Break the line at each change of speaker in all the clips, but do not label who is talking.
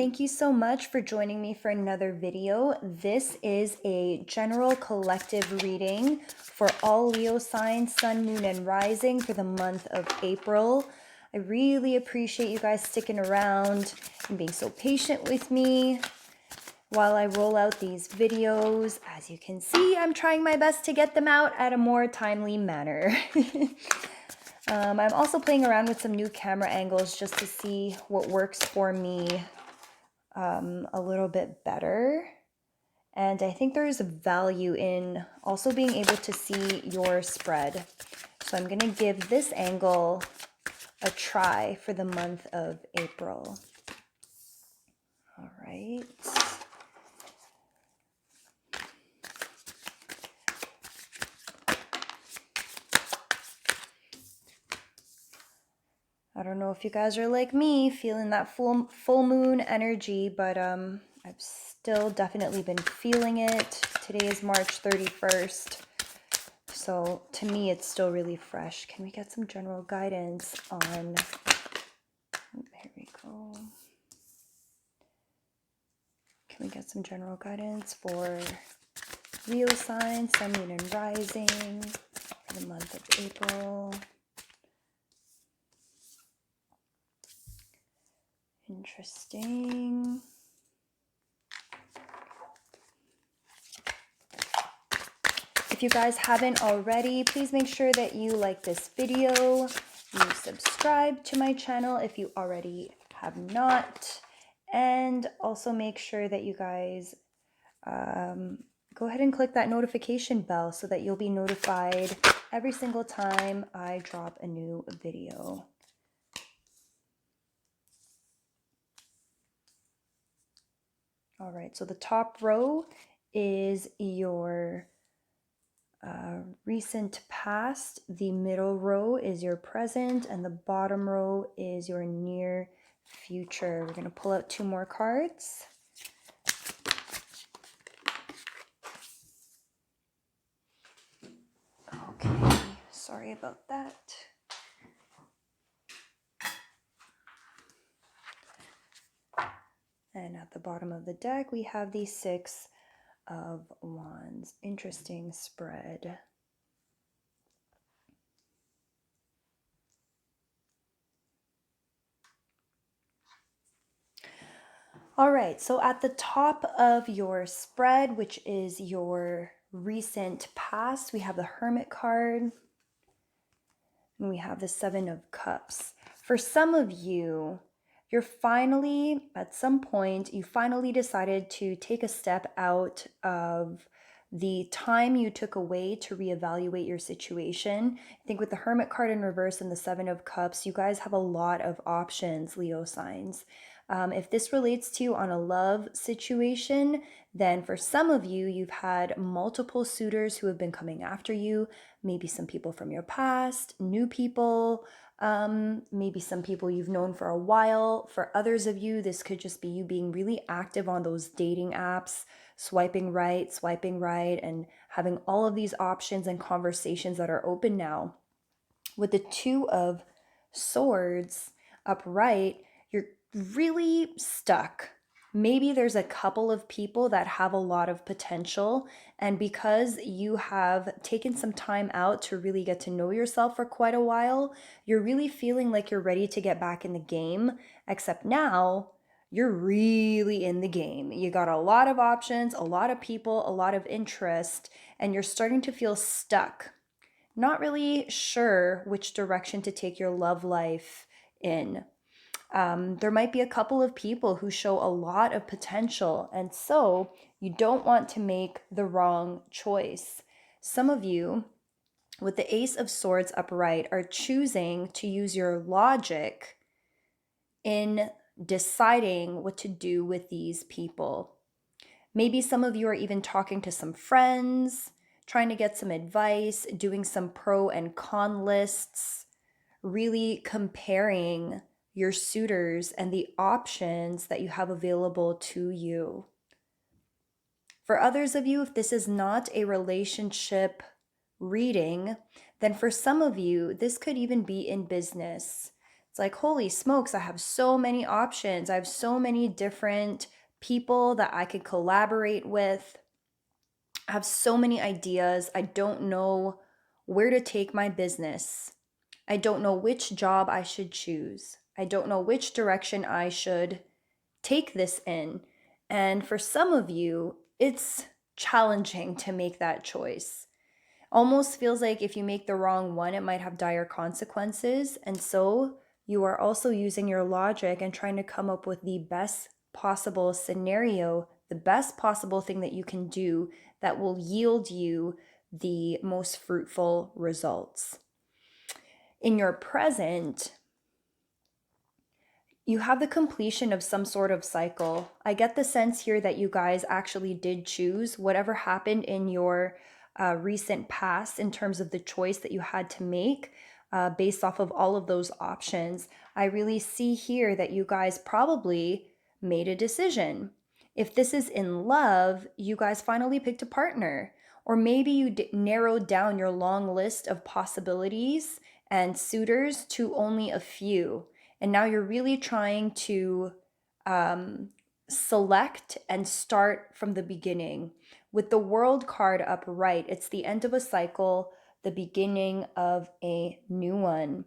thank you so much for joining me for another video. This is a general collective reading for all Leo signs, sun, moon, and rising for the month of April. I really appreciate you guys sticking around and being so patient with me while I roll out these videos. As you can see, I'm trying my best to get them out at a more timely manner. I'm also playing around with some new camera angles just to see what works for me a little bit better. And I think there's value in also being able to see your spread. So I'm going to give this angle a try for the month of April. All right. I don't know if you guys are like me, feeling that full moon energy, but I've still definitely been feeling it. Today is March 31st, so to me it's still really fresh. Can we get some general guidance on, here we go. Can we get some general guidance for Leo signs, sun, moon, and rising for the month of April? Interesting. If you guys haven't already, please make sure that you like this video, you subscribe to my channel if you already have not, and also make sure that you guys go ahead and click that notification bell so that you'll be notified every single time I drop a new video. All right, so the top row is your recent past, the middle row is your present, and the bottom row is your near future. We're going to pull out two more cards. Okay, sorry about that. And at the bottom of the deck, we have the Six of Wands. Interesting spread. All right, so at the top of your spread, which is your recent past, we have the Hermit card, and we have the Seven of Cups. For some of you, you're finally, at some point, you finally decided to take a step out of the time you took away to reevaluate your situation. I think with the Hermit card in reverse and the Seven of Cups, you guys have a lot of options, Leo signs. If this relates to you on a love situation, then for some of you, you've had multiple suitors who have been coming after you, maybe some people from your past, new people, maybe some people you've known for a while. For others of you, this could just be you being really active on those dating apps, swiping right, and having all of these options and conversations that are open now. With the Two of Swords upright, you're really stuck. Maybe there's a couple of people that have a lot of potential, and because you have taken some time out to really get to know yourself for quite a while, you're really feeling like you're ready to get back in the game, except now you're really in the game. You got a lot of options, a lot of people, a lot of interest, and you're starting to feel stuck. Not really sure which direction to take your love life in. There might be a couple of people who show a lot of potential, and so you don't want to make the wrong choice. Some of you, with the Ace of Swords upright, are choosing to use your logic in deciding what to do with these people. Maybe some of you are even talking to some friends, trying to get some advice, doing some pro and con lists, really comparing your suitors and the options that you have available to you. For others of you, if this is not a relationship reading, then for some of you, this could even be in business. It's like, holy smokes, I have so many options. I have so many different people that I could collaborate with. I have so many ideas. I don't know where to take my business. I don't know which job I should choose. I don't know which direction I should take this in. And for some of you, it's challenging to make that choice. Almost feels like if you make the wrong one, it might have dire consequences. And so you are also using your logic and trying to come up with the best possible scenario, the best possible thing that you can do that will yield you the most fruitful results. In your present, you have the completion of some sort of cycle. I get the sense here that you guys actually did choose whatever happened in your recent past in terms of the choice that you had to make based off of all of those options. I really see here that you guys probably made a decision. If this is in love, you guys finally picked a partner. Or maybe you narrowed down your long list of possibilities and suitors to only a few. And now you're really trying to select and start from the beginning. With the World card upright, it's the end of a cycle, the beginning of a new one.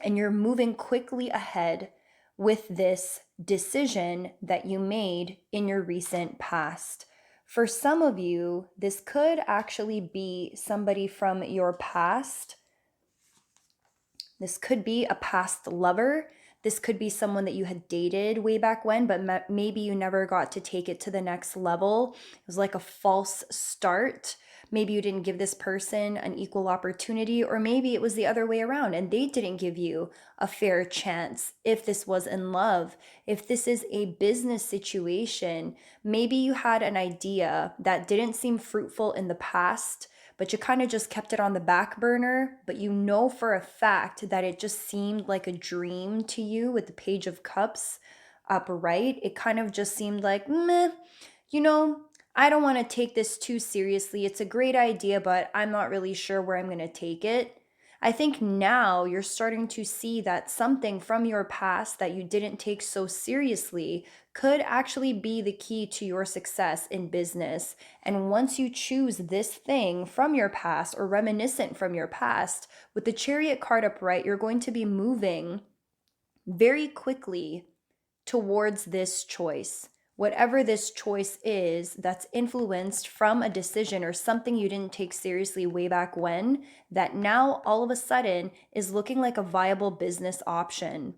And you're moving quickly ahead with this decision that you made in your recent past. For some of you, this could actually be somebody from your past. This could be a past lover. This could be someone that you had dated way back when, but maybe you never got to take it to the next level. It was like a false start. Maybe you didn't give this person an equal opportunity, or maybe it was the other way around and they didn't give you a fair chance. If this was in love, if this is a business situation, maybe you had an idea that didn't seem fruitful in the past, but you kind of just kept it on the back burner, but you know for a fact that it just seemed like a dream to you with the Page of Cups upright. It kind of just seemed like, meh, I don't want to take this too seriously. It's a great idea, but I'm not really sure where I'm going to take it. I think now you're starting to see that something from your past that you didn't take so seriously could actually be the key to your success in business. And once you choose this thing from your past or reminiscent from your past, with the Chariot card upright, you're going to be moving very quickly towards this choice. Whatever this choice is that's influenced from a decision or something you didn't take seriously way back when, that now all of a sudden is looking like a viable business option.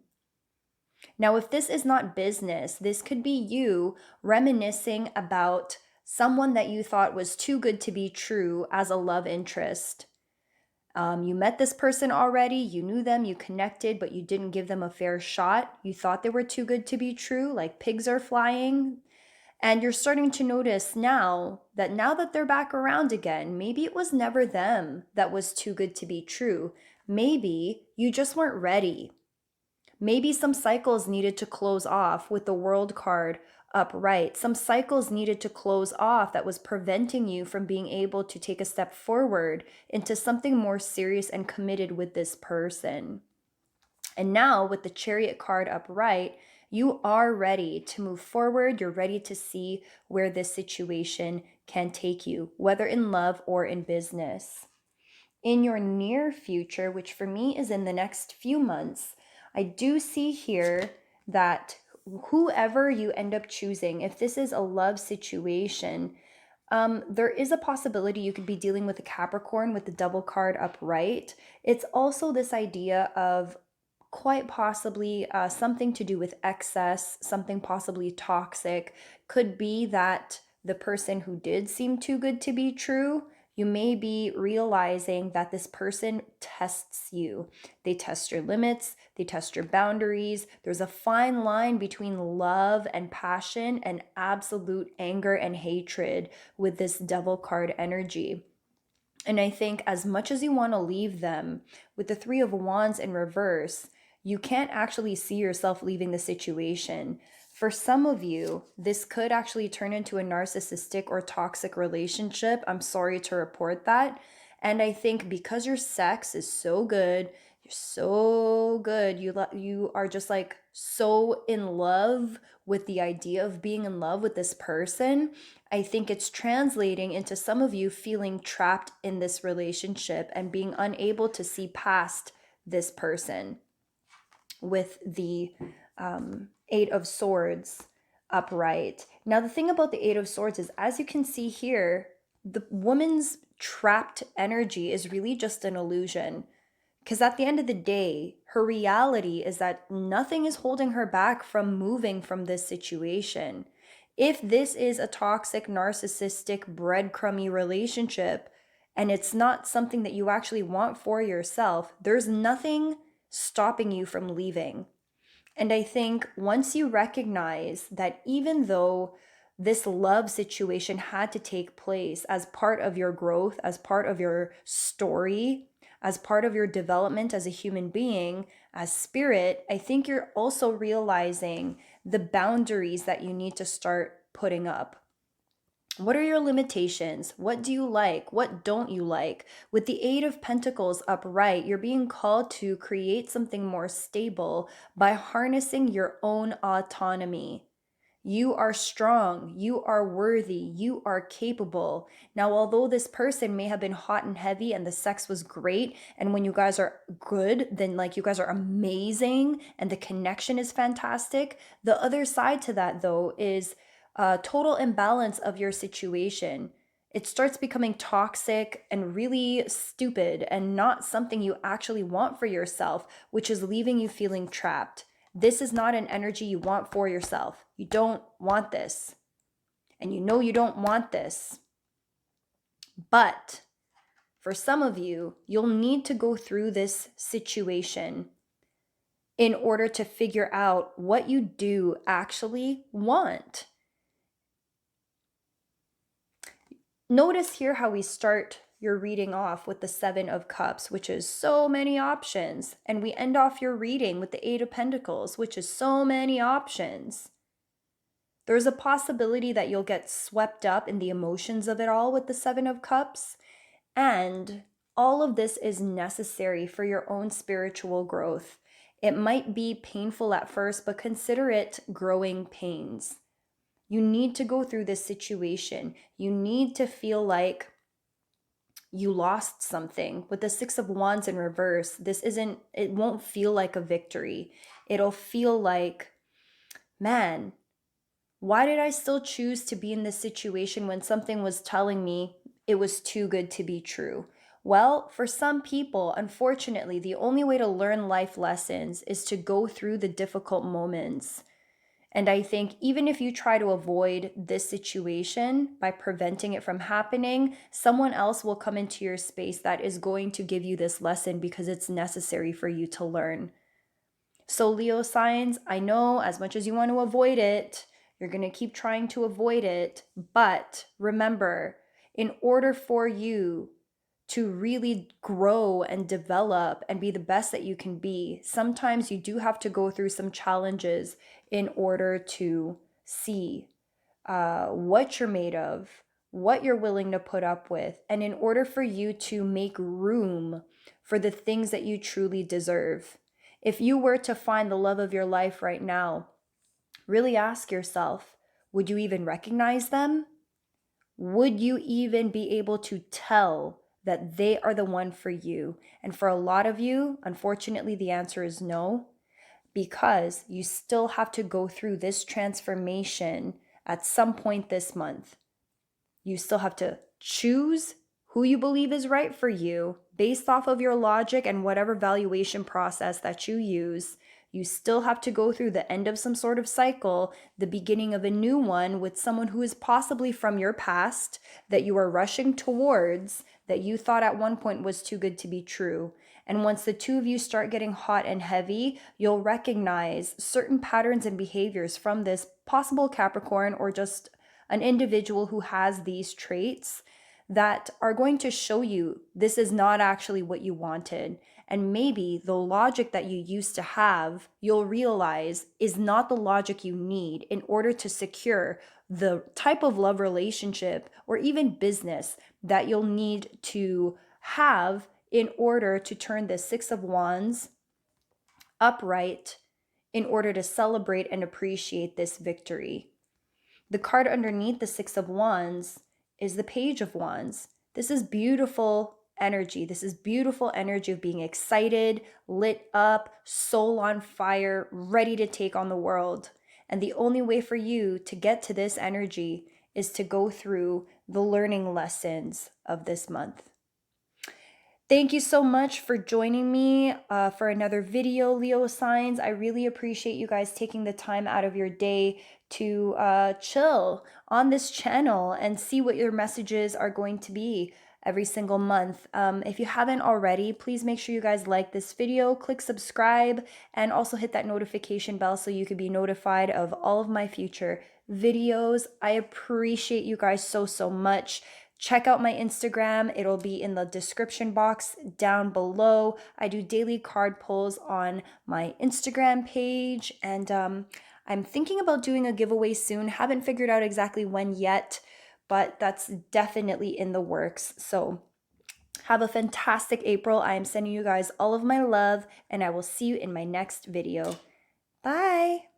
Now, if this is not business, this could be you reminiscing about someone that you thought was too good to be true as a love interest. You met this person already, you knew them, you connected, but you didn't give them a fair shot. You thought they were too good to be true, like pigs are flying. And you're starting to notice now that they're back around again, maybe it was never them that was too good to be true. Maybe you just weren't ready. Maybe some cycles needed to close off with the World card upright. Some cycles needed to close off that was preventing you from being able to take a step forward into something more serious and committed with this person. And now with the Chariot card upright, you are ready to move forward. You're ready to see where this situation can take you, whether in love or in business. In your near future, which for me is in the next few months, I do see here that whoever you end up choosing, if this is a love situation, there is a possibility you could be dealing with a Capricorn with the double card upright. It's also this idea of quite possibly something to do with excess, something possibly toxic. Could be that the person who did seem too good to be true, you may be realizing that this person tests you. They test your limits, they test your boundaries. There's a fine line between love and passion and absolute anger and hatred with this devil card energy. And I think as much as you want to leave them, with the Three of Wands in reverse, you can't actually see yourself leaving the situation. For some of you, this could actually turn into a narcissistic or toxic relationship. I'm sorry to report that. And I think because your sex is so good, You're so good. You are just like so in love with the idea of being in love with this person. I think it's translating into some of you feeling trapped in this relationship and being unable to see past this person with the Eight of Swords upright. Now, the thing about the Eight of Swords is, as you can see here, the woman's trapped energy is really just an illusion. Because at the end of the day, her reality is that nothing is holding her back from moving from this situation. If this is a toxic, narcissistic, breadcrumby relationship, and it's not something that you actually want for yourself, there's nothing stopping you from leaving. And I think once you recognize that even though this love situation had to take place as part of your growth, as part of your story, as part of your development as a human being, as spirit, I think you're also realizing the boundaries that you need to start putting up. What are your limitations? What do you like? What don't you like? With the Eight of Pentacles upright, you're being called to create something more stable by harnessing your own autonomy. You are strong, you are worthy, you are capable. Now, although this person may have been hot and heavy and the sex was great, and when you guys are good, then like you guys are amazing and the connection is fantastic, the other side to that though is a total imbalance of your situation. It starts becoming toxic and really stupid and not something you actually want for yourself, which is leaving you feeling trapped. This is not an energy you want for yourself. You don't want this. And you know you don't want this. But for some of you, you'll need to go through this situation in order to figure out what you do actually want. Notice here how we start your reading off with the Seven of Cups, which is so many options. And we end off your reading with the Eight of Pentacles, which is so many options. There's a possibility that you'll get swept up in the emotions of it all with the Seven of Cups. And all of this is necessary for your own spiritual growth. It might be painful at first, but consider it growing pains. You need to go through this situation. You need to feel like you lost something. With the Six of Wands in reverse, it won't feel like a victory. It'll feel like, man, why did I still choose to be in this situation when something was telling me it was too good to be true? Well, for some people, unfortunately, the only way to learn life lessons is to go through the difficult moments. And I think even if you try to avoid this situation by preventing it from happening, someone else will come into your space that is going to give you this lesson because it's necessary for you to learn. So Leo signs, I know as much as you want to avoid it, you're going to keep trying to avoid it. But remember, in order for you to really grow and develop and be the best that you can be, sometimes you do have to go through some challenges in order to see what you're made of, what you're willing to put up with, and in order for you to make room for the things that you truly deserve. If you were to find the love of your life right now, really ask yourself, would you even recognize them? Would you even be able to tell that they are the one for you? And for a lot of you, unfortunately, the answer is no, because you still have to go through this transformation at some point this month. You still have to choose who you believe is right for you based off of your logic and whatever valuation process that you use. You still have to go through the end of some sort of cycle, the beginning of a new one with someone who is possibly from your past that you are rushing towards, that you thought at one point was too good to be true. And once the two of you start getting hot and heavy, you'll recognize certain patterns and behaviors from this possible Capricorn or just an individual who has these traits that are going to show you this is not actually what you wanted. And maybe the logic that you used to have, you'll realize is not the logic you need in order to secure the type of love relationship or even business that you'll need to have in order to turn the Six of Wands upright in order to celebrate and appreciate this victory. The card underneath the Six of Wands is the Page of Wands. This is beautiful energy. This is beautiful energy of being excited, lit up, soul on fire, ready to take on the world. And the only way for you to get to this energy is to go through the learning lessons of this month. Thank you so much for joining me for another video, Leo signs. I really appreciate you guys taking the time out of your day to chill on this channel and see what your messages are going to be every single month. If you haven't already, please make sure you guys like this video, click subscribe, and also hit that notification bell so you can be notified of all of my future videos. I appreciate you guys so much. Check out my Instagram. It'll be in the description box down below. I do daily card pulls on my Instagram page, and I'm thinking about doing a giveaway soon. Haven't figured out exactly when yet, but that's definitely in the works. So have a fantastic April. I am sending you guys all of my love, and I will see you in my next video. Bye.